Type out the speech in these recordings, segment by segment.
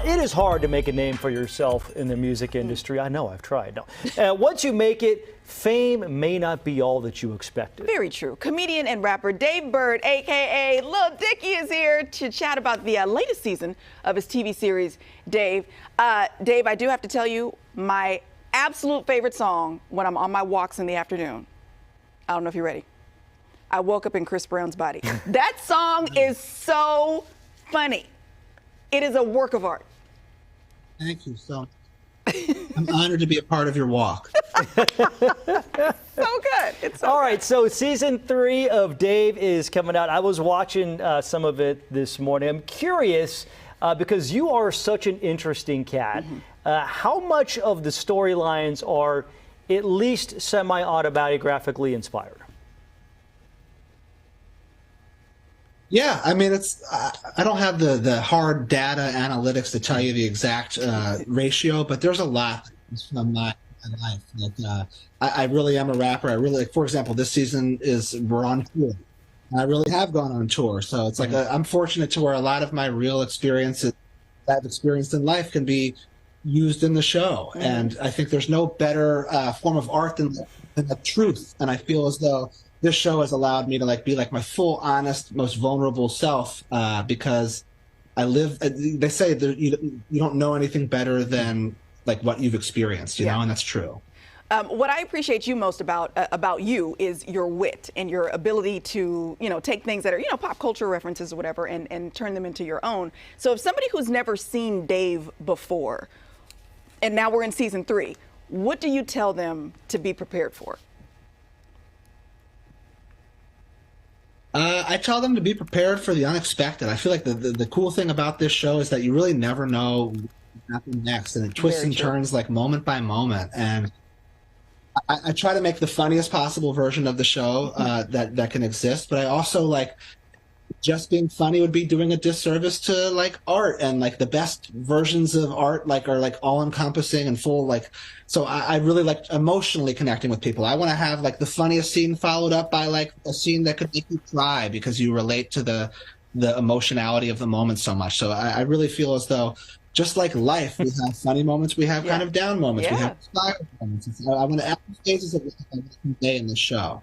It is hard to make a name for yourself in the music industry. I know, I've tried. No. Once you make it, fame may not be all that you expected. Very true. Comedian and rapper Dave Burd, a.k.a. Lil Dicky, is here to chat about the latest season of his TV series, Dave. Dave, I do have to tell you, my absolute favorite song when I'm on my walks in the afternoon. I don't know if you're ready. I woke up in Chris Brown's body. That song is so funny. It is a work of art. Thank you so much. I'm honored to be a part of your walk. So good. It's so All good. right, so season 3 of Dave is coming out. I was watching some of it this morning. I'm curious, because you are such an interesting cat, how much of the storylines are at least semi-autobiographically inspired? Yeah, I mean, I don't have the hard data analytics to tell you the exact ratio, but there's a lot from my life. Like, I really am a rapper. I really, like, for example, this season we're on tour. I really have gone on tour, so it's like I'm fortunate to where a lot of my real experiences that I've experienced in life can be used in the show. And I think there's no better form of art than the truth. And I feel as though this show has allowed me to be my full, honest, most vulnerable self, because I live. They say that you don't know anything better than what you've experienced, you know, and that's true. What I appreciate you most about you is your wit and your ability to, take things that are, pop culture references or whatever and turn them into your own. So if somebody who's never seen Dave before, and now we're in season 3, what do you tell them to be prepared for? I tell them to be prepared for the unexpected. I feel like the cool thing about this show is that you really never know what will happen next, and it twists and turns moment by moment. And I try to make the funniest possible version of the show that can exist, but I also just being funny would be doing a disservice to art, and the best versions of art are all encompassing and full. So I really like emotionally connecting with people. I want to have the funniest scene followed up by a scene that could make you cry because you relate to the emotionality of the moment so much. So I really feel as though, just like life, we have funny moments, we have kind of down moments, we have inspired moments. I want to add the phases of life I want to convey in the show.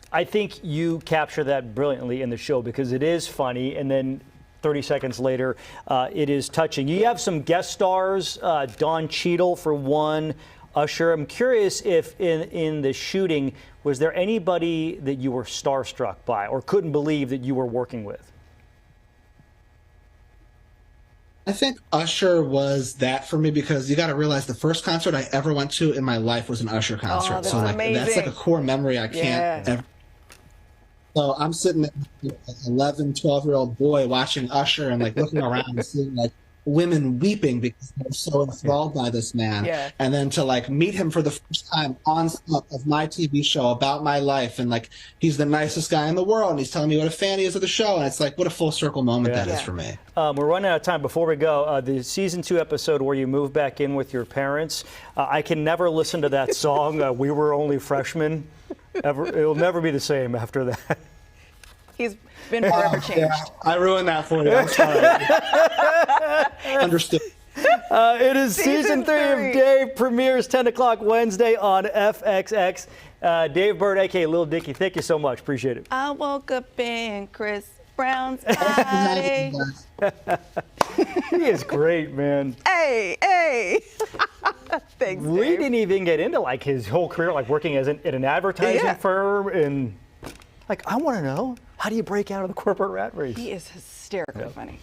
I think you capture that brilliantly in the show because it is funny, and then 30 seconds later, it is touching. You have some guest stars, Don Cheadle for one, Usher. I'm curious if in the shooting, was there anybody that you were starstruck by or couldn't believe that you were working with? I think Usher was that for me because you got to realize the first concert I ever went to in my life was an Usher concert. Oh, that's so amazing. That's a core memory I can't ever. So I'm sitting there, an 11, 12-year-old boy watching Usher and looking around and seeing women weeping because they're so enthralled by this man. Yeah. And then to meet him for the first time on set of my TV show about my life, and he's the nicest guy in the world, and he's telling me what a fan he is of the show, and it's what a full circle moment that is for me. We're running out of time. Before we go, the season 2 episode where you move back in with your parents, I can never listen to that song. We were only freshmen. It'll never be the same after that. He's been forever changed. Yeah, I ruined that for you. I'm sorry. Understood. It is season 3 of Dave, premieres 10 o'clock Wednesday on FXX. Dave Burd, a.k.a. Lil Dicky, thank you so much. Appreciate it. I woke up in Chris Brown's body. He is great, man. Hey. Thanks, Dave. We didn't even get into his whole career, working at an advertising firm, and I want to know, how do you break out of the corporate rat race? He is hysterically funny.